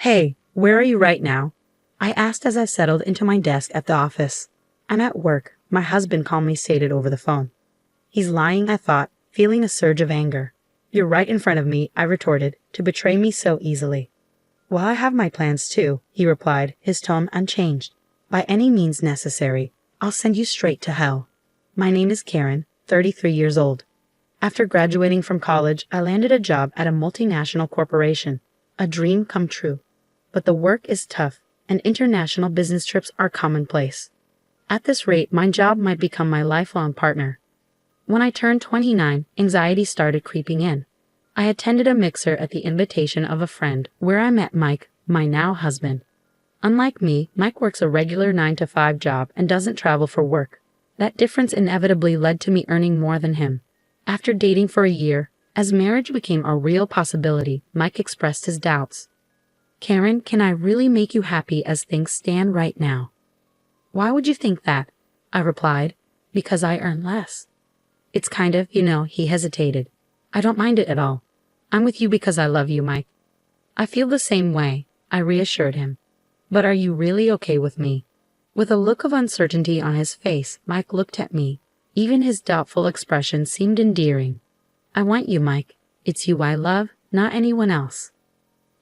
Hey, where are you right now? I asked as I settled into my desk at the office. I'm at work, my husband calmly stated over the phone. He's lying, I thought, feeling a surge of anger. You're right in front of me, I retorted, to betray me so easily. Well, I have my plans too, he replied, his tone unchanged. By any means necessary, I'll send you straight to hell. My name is Karen, 33 years old. After graduating from college, I landed a job at a multinational corporation. A dream come true. But the work is tough, and international business trips are commonplace. At this rate, my job might become my lifelong partner. When I turned 29, anxiety started creeping in. I attended a mixer at the invitation of a friend, where I met Mike, my now husband. Unlike me, Mike works a regular 9-to-5 job and doesn't travel for work. That difference inevitably led to me earning more than him. After dating for a year, as marriage became a real possibility, Mike expressed his doubts. Karen, can I really make you happy as things stand right now? Why would you think that? I replied, because I earn less. It's kind of, he hesitated. I don't mind it at all. I'm with you because I love you, Mike. I feel the same way, I reassured him. But are you really okay with me? With a look of uncertainty on his face, Mike looked at me. Even his doubtful expression seemed endearing. I want you, Mike. It's you I love, not anyone else.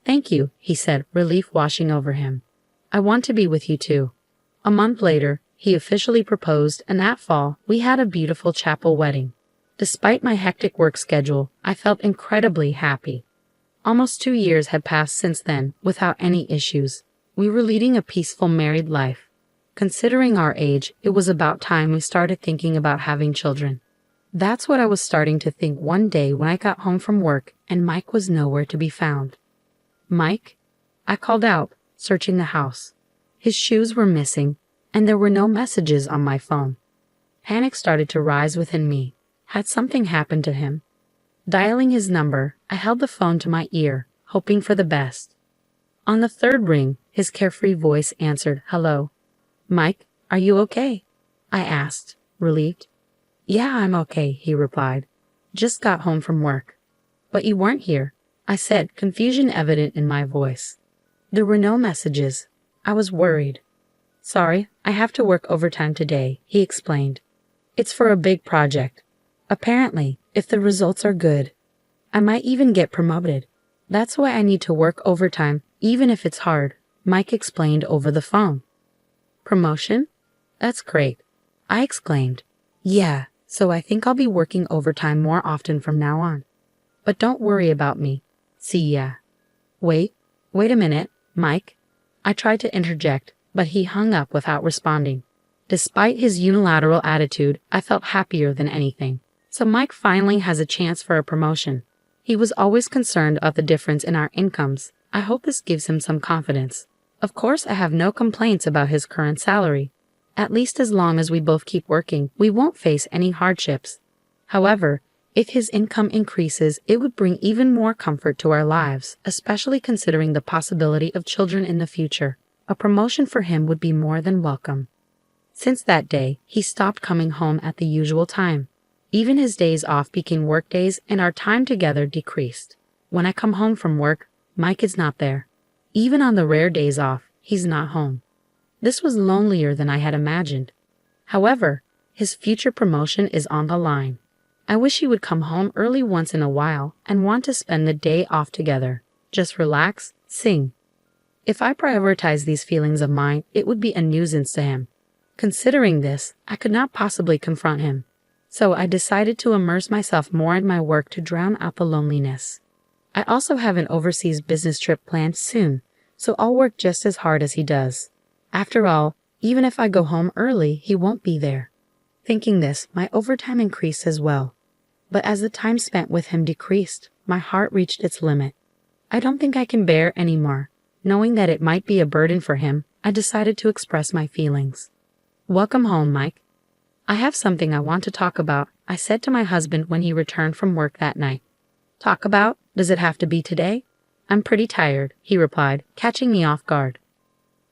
Thank you, he said, relief washing over him. I want to be with you too. A month later, he officially proposed, and that fall, we had a beautiful chapel wedding. Despite my hectic work schedule, I felt incredibly happy. Almost 2 years had passed since then, without any issues. We were leading a peaceful married life. Considering our age, it was about time we started thinking about having children. That's what I was starting to think one day when I got home from work and Mike was nowhere to be found. Mike? I called out, searching the house. His shoes were missing, and there were no messages on my phone. Panic started to rise within me. Had something happened to him? Dialing his number, I held the phone to my ear, hoping for the best. On the third ring, his carefree voice answered, "Hello. Mike, are you okay?" I asked, relieved. "Yeah, I'm okay," he replied. "Just got home from work." "But you weren't here," I said, confusion evident in my voice. There were no messages. I was worried. "Sorry, I have to work overtime today," he explained. "It's for a big project. Apparently, if the results are good, I might even get promoted. That's why I need to work overtime, even if it's hard," Mike explained over the phone. "Promotion? That's great," I exclaimed. "Yeah, so I think I'll be working overtime more often from now on. But don't worry about me. See ya." Wait a minute, Mike." I tried to interject, but he hung up without responding. Despite his unilateral attitude, I felt happier than anything. So Mike finally has a chance for a promotion. He was always concerned about the difference in our incomes. I hope this gives him some confidence. Of course, I have no complaints about his current salary. At least as long as we both keep working, we won't face any hardships. However, if his income increases, it would bring even more comfort to our lives, especially considering the possibility of children in the future. A promotion for him would be more than welcome. Since that day, he stopped coming home at the usual time. Even his days off became work days and our time together decreased. When I come home from work, Mike is not there. Even on the rare days off, he's not home. This was lonelier than I had imagined. However, his future promotion is on the line. I wish he would come home early once in a while and want to spend the day off together. Just relax, sing. If I prioritize these feelings of mine, it would be a nuisance to him. Considering this, I could not possibly confront him. So I decided to immerse myself more in my work to drown out the loneliness. I also have an overseas business trip planned soon, so I'll work just as hard as he does. After all, even if I go home early, he won't be there. Thinking this, my overtime increased as well. But as the time spent with him decreased, my heart reached its limit. I don't think I can bear any more. Knowing that it might be a burden for him, I decided to express my feelings. "Welcome home, Mike. I have something I want to talk about," I said to my husband when he returned from work that night. "Talk about? Does it have to be today?" "I'm pretty tired," he replied, catching me off guard.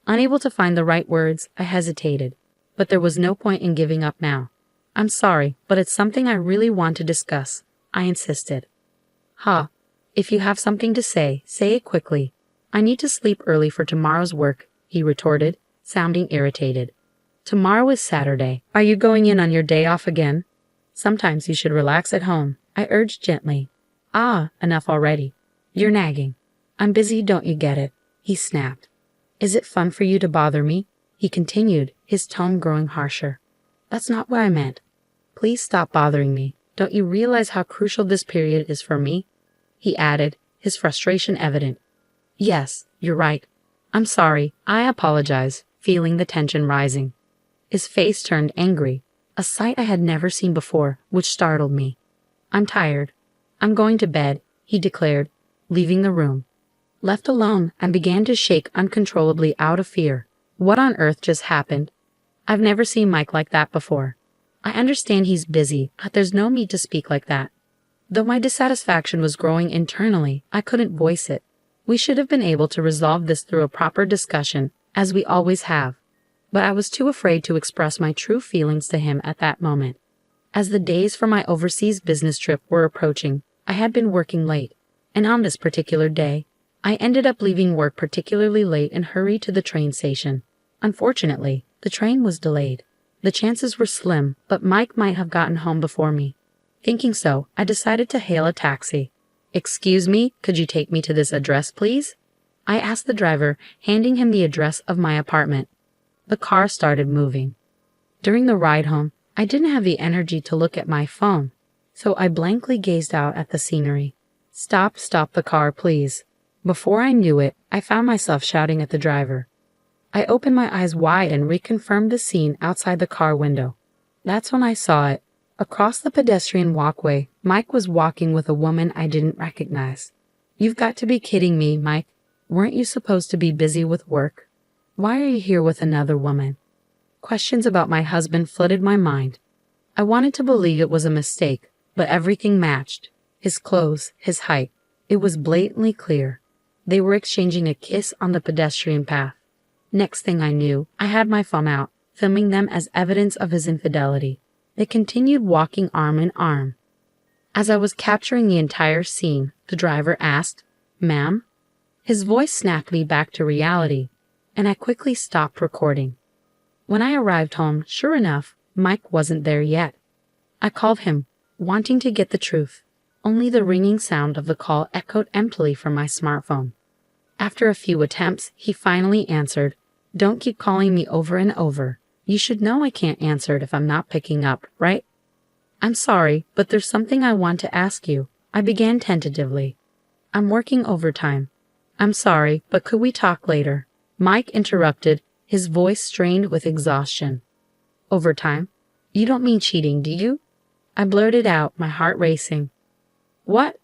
Unable to find the right words, I hesitated. But there was no point in giving up now. "I'm sorry, but it's something I really want to discuss," I insisted. "If you have something to say it quickly. I need to sleep early for tomorrow's work, he retorted, sounding irritated. Tomorrow is Saturday. Are you going in on your day off again? Sometimes you should relax at home, I urged gently. Ah, enough already. You're nagging. I'm busy, don't you get it? He snapped. Is it fun for you to bother me? He continued, his tone growing harsher. That's not what I meant. Please stop bothering me. Don't you realize how crucial this period is for me? He added, his frustration evident. Yes, you're right. I'm sorry. I apologize, feeling the tension rising. His face turned angry, a sight I had never seen before, which startled me. I'm tired. I'm going to bed, he declared, leaving the room. Left alone, I began to shake uncontrollably out of fear. What on earth just happened? I've never seen Mike like that before. I understand he's busy, but there's no need to speak like that. Though my dissatisfaction was growing internally, I couldn't voice it. We should have been able to resolve this through a proper discussion, as we always have. But I was too afraid to express my true feelings to him at that moment. As the days for my overseas business trip were approaching, I had been working late, and on this particular day, I ended up leaving work particularly late and hurried to the train station. Unfortunately, the train was delayed. The chances were slim, but Mike might have gotten home before me. Thinking so, I decided to hail a taxi. Excuse me, could you take me to this address, please? I asked the driver, handing him the address of my apartment. The car started moving. During the ride home, I didn't have the energy to look at my phone, so I blankly gazed out at the scenery. Stop the car, please. Before I knew it, I found myself shouting at the driver. I opened my eyes wide and reconfirmed the scene outside the car window. That's when I saw it. Across the pedestrian walkway, Mike was walking with a woman I didn't recognize. You've got to be kidding me, Mike. Weren't you supposed to be busy with work? Why are you here with another woman? Questions about my husband flooded my mind. I wanted to believe it was a mistake, but everything matched. His clothes, his height. It was blatantly clear. They were exchanging a kiss on the pedestrian path. Next thing I knew, I had my phone out, filming them as evidence of his infidelity. They continued walking arm in arm. As I was capturing the entire scene, the driver asked, "Ma'am?" His voice snapped me back to reality, and I quickly stopped recording. When I arrived home, sure enough, Mike wasn't there yet. I called him, wanting to get the truth. Only the ringing sound of the call echoed emptily from my smartphone. After a few attempts, he finally answered, "Don't keep calling me over and over. You should know I can't answer it if I'm not picking up, right?" "I'm sorry, but there's something I want to ask you," I began tentatively. "I'm working overtime." "I'm sorry, but could we talk later?" Mike interrupted, his voice strained with exhaustion. "Overtime? You don't mean cheating, do you?" I blurted out, my heart racing. "What?"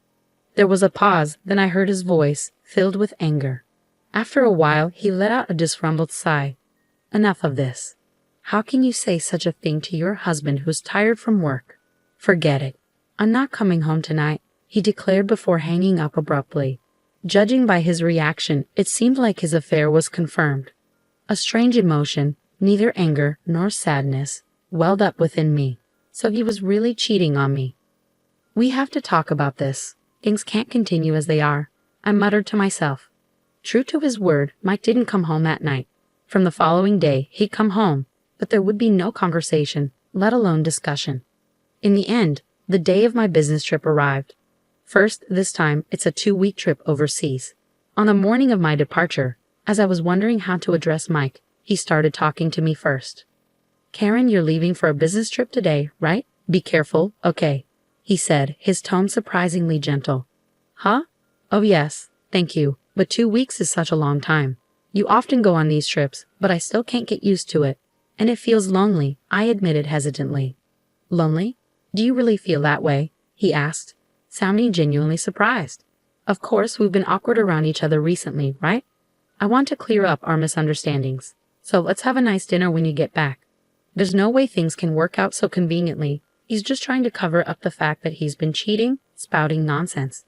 There was a pause, then I heard his voice, filled with anger. After a while, he let out a disgruntled sigh. "Enough of this. How can you say such a thing to your husband who's tired from work? Forget it. I'm not coming home tonight," he declared before hanging up abruptly. Judging by his reaction, it seemed like his affair was confirmed. A strange emotion, neither anger nor sadness, welled up within me. So he was really cheating on me. "We have to talk about this. Things can't continue as they are," I muttered to myself. True to his word, Mike didn't come home that night. From the following day, he'd come home, but there would be no conversation, let alone discussion. In the end, the day of my business trip arrived. First, this time, it's a 2-week trip overseas. On the morning of my departure, as I was wondering how to address Mike, he started talking to me first. "Karen, you're leaving for a business trip today, right? Be careful, okay?" he said, his tone surprisingly gentle. "Huh? Oh yes, thank you, but 2 weeks is such a long time. You often go on these trips, but I still can't get used to it. And it feels lonely," I admitted hesitantly. "Lonely? Do you really feel that way?" he asked, sounding genuinely surprised. "Of course, we've been awkward around each other recently, right? I want to clear up our misunderstandings, so let's have a nice dinner when you get back. There's no way things can work out so conveniently. He's just trying to cover up the fact that he's been cheating, spouting nonsense."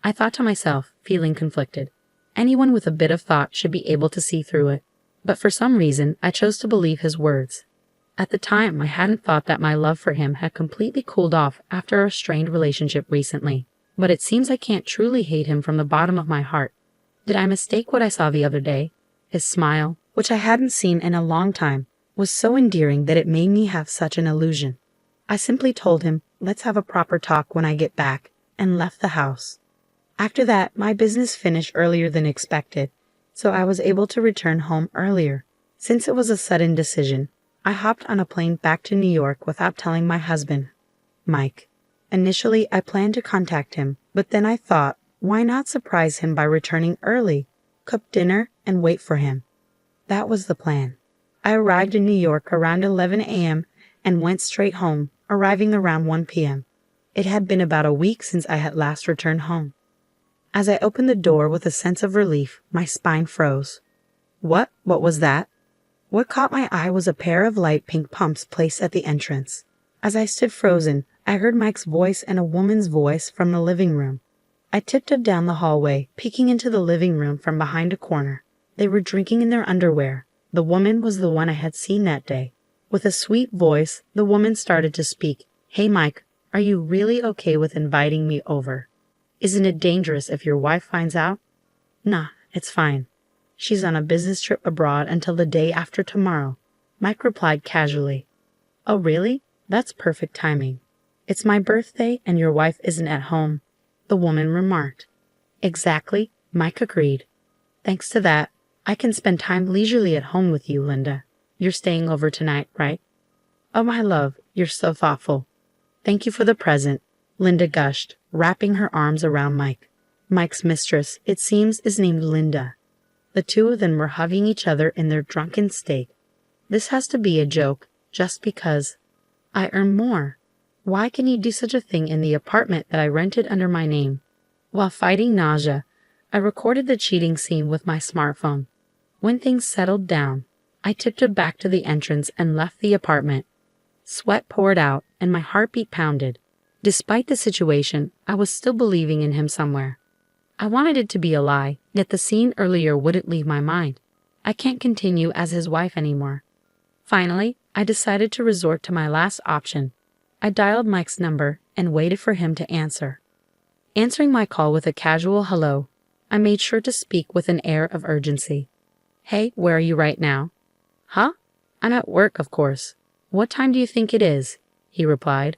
I thought to myself, feeling conflicted. Anyone with a bit of thought should be able to see through it. But for some reason, I chose to believe his words. At the time, I hadn't thought that my love for him had completely cooled off after our strained relationship recently. But it seems I can't truly hate him from the bottom of my heart. Did I mistake what I saw the other day? His smile, which I hadn't seen in a long time, was so endearing that it made me have such an illusion. I simply told him, let's have a proper talk when I get back, and left the house. After that, my business finished earlier than expected, so I was able to return home earlier. Since it was a sudden decision, I hopped on a plane back to New York without telling my husband, Mike. Initially, I planned to contact him, but then I thought, why not surprise him by returning early, cook dinner, and wait for him? That was the plan. I arrived in New York around 11 a.m. and went straight home, arriving around 1 p.m. It had been about a week since I had last returned home. As I opened the door with a sense of relief, my spine froze. What was that? What caught my eye was a pair of light pink pumps placed at the entrance. As I stood frozen, I heard Mike's voice and a woman's voice from the living room. I tiptoed down the hallway, peeking into the living room from behind a corner. They were drinking in their underwear. The woman was the one I had seen that day. With a sweet voice, the woman started to speak. Hey Mike, are you really okay with inviting me over? Isn't it dangerous if your wife finds out? Nah, it's fine. She's on a business trip abroad until the day after tomorrow. Mike replied casually. Oh really? That's perfect timing. It's my birthday and your wife isn't at home, the woman remarked. Exactly, Mike agreed. Thanks to that, I can spend time leisurely at home with you, Linda. You're staying over tonight, right? Oh, my love, you're so thoughtful. Thank you for the present, Linda gushed, wrapping her arms around Mike. Mike's mistress, it seems, is named Linda. The two of them were hugging each other in their drunken state. This has to be a joke, just because. I earn more. Why can you do such a thing in the apartment that I rented under my name? While fighting nausea, I recorded the cheating scene with my smartphone. When things settled down, I tiptoed back to the entrance and left the apartment. Sweat poured out and my heartbeat pounded. Despite the situation, I was still believing in him somewhere. I wanted it to be a lie, yet the scene earlier wouldn't leave my mind. I can't continue as his wife anymore. Finally, I decided to resort to my last option. I dialed Mike's number and waited for him to answer. Answering my call with a casual hello, I made sure to speak with an air of urgency. Hey, where are you right now? Huh? I'm at work, of course. What time do you think it is? He replied.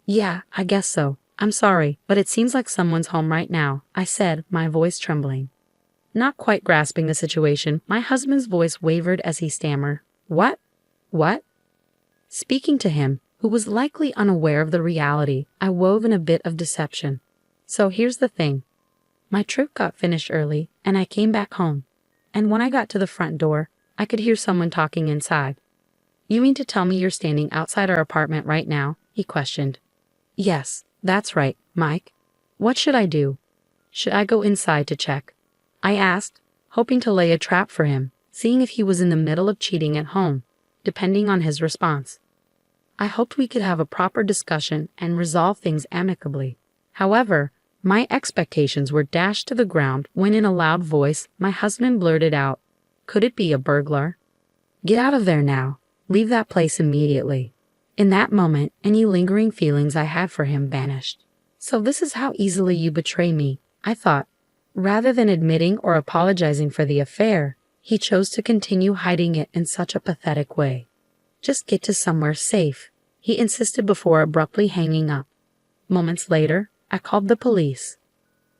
Yeah, I guess so. I'm sorry, but it seems like someone's home right now, I said, my voice trembling. Not quite grasping the situation, my husband's voice wavered as he stammered. What? What? Speaking to him, who was likely unaware of the reality, I wove in a bit of deception. So here's the thing. My trip got finished early, and I came back home. And when I got to the front door, I could hear someone talking inside. You mean to tell me you're standing outside our apartment right now? He questioned. Yes, that's right, Mike. What should I do? Should I go inside to check? I asked, hoping to lay a trap for him, seeing if he was in the middle of cheating at home, depending on his response. I hoped we could have a proper discussion and resolve things amicably. However, my expectations were dashed to the ground when in a loud voice, my husband blurted out, Could it be a burglar? Get out of there now. Leave that place immediately. In that moment, any lingering feelings I had for him vanished. So this is how easily you betray me, I thought. Rather than admitting or apologizing for the affair, he chose to continue hiding it in such a pathetic way. Just get to somewhere safe, he insisted before abruptly hanging up. Moments later, I called the police.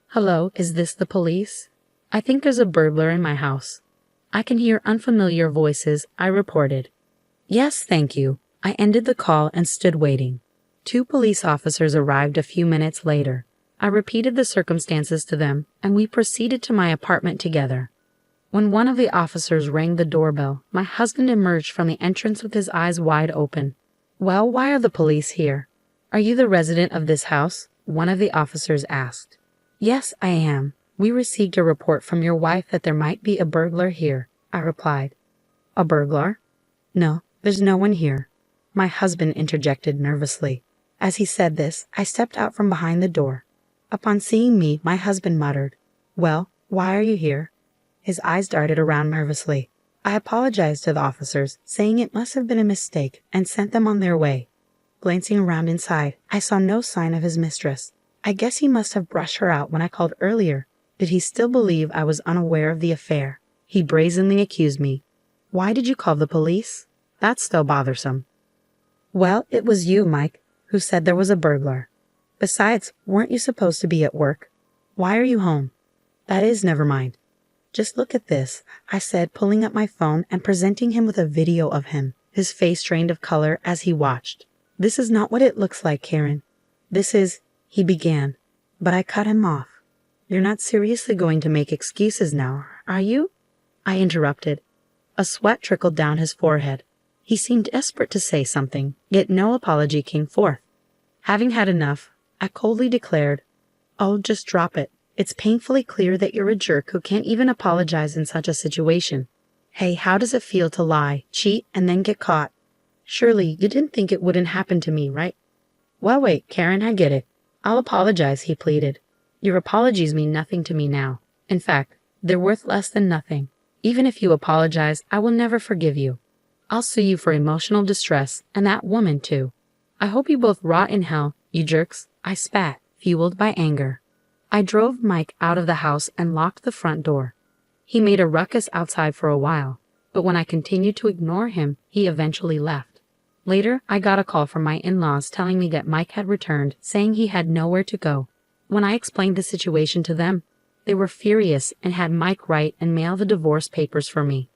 Hello, is this the police? I think there's a burglar in my house. I can hear unfamiliar voices, I reported. Yes, thank you. I ended the call and stood waiting. 2 police officers arrived a few minutes later. I repeated the circumstances to them, and we proceeded to my apartment together. When one of the officers rang the doorbell, my husband emerged from the entrance with his eyes wide open. Well, why are the police here? Are you the resident of this house? One of the officers asked. Yes, I am. We received a report from your wife that there might be a burglar here, I replied. A burglar? No, there's no one here. My husband interjected nervously. As he said this, I stepped out from behind the door. Upon seeing me, my husband muttered, Well, why are you here? His eyes darted around nervously. I apologized to the officers, saying it must have been a mistake, and sent them on their way. Glancing around inside, I saw no sign of his mistress. I guess he must have brushed her out when I called earlier, Did he still believe I was unaware of the affair? He brazenly accused me. Why did you call the police? That's still bothersome. Well, it was you, Mike, who said there was a burglar. Besides, weren't you supposed to be at work? Why are you home? That is, never mind. Just look at this, I said, pulling up my phone and presenting him with a video of him, his face drained of color as he watched. This is not what it looks like, Karen. This is, he began, but I cut him off. You're not seriously going to make excuses now, are you? I interrupted. A sweat trickled down his forehead. He seemed desperate to say something, yet no apology came forth. Having had enough, I coldly declared, "Oh, just drop it. It's painfully clear that you're a jerk who can't even apologize in such a situation. Hey, how does it feel to lie, cheat, and then get caught? Surely you didn't think it wouldn't happen to me, right?" "Well, wait, Karen, I get it. I'll apologize," he pleaded. "Your apologies mean nothing to me now. In fact, they're worth less than nothing. Even if you apologize, I will never forgive you. I'll sue you for emotional distress, and that woman too. I hope you both rot in hell, you jerks," I spat, fueled by anger. I drove Mike out of the house and locked the front door. He made a ruckus outside for a while, but when I continued to ignore him, he eventually left. Later, I got a call from my in-laws telling me that Mike had returned, saying he had nowhere to go. When I explained the situation to them, they were furious and had Mike write and mail the divorce papers for me.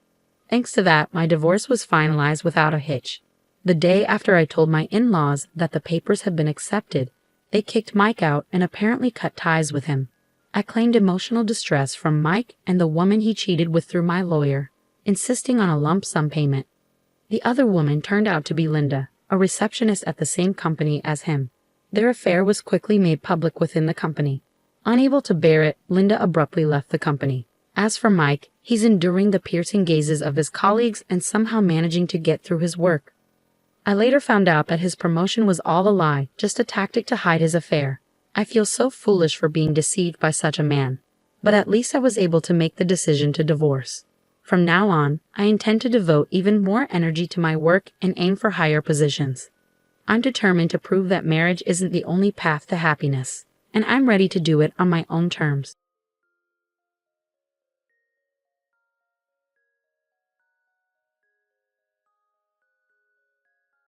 Thanks to that, my divorce was finalized without a hitch. The day after I told my in-laws that the papers had been accepted, they kicked Mike out and apparently cut ties with him. I claimed emotional distress from Mike and the woman he cheated with through my lawyer, insisting on a lump sum payment. The other woman turned out to be Linda, a receptionist at the same company as him. Their affair was quickly made public within the company. Unable to bear it, Linda abruptly left the company. As for Mike, he's enduring the piercing gazes of his colleagues and somehow managing to get through his work. I later found out that his promotion was all a lie, just a tactic to hide his affair. I feel so foolish for being deceived by such a man. But at least I was able to make the decision to divorce. From now on, I intend to devote even more energy to my work and aim for higher positions. I'm determined to prove that marriage isn't the only path to happiness, and I'm ready to do it on my own terms.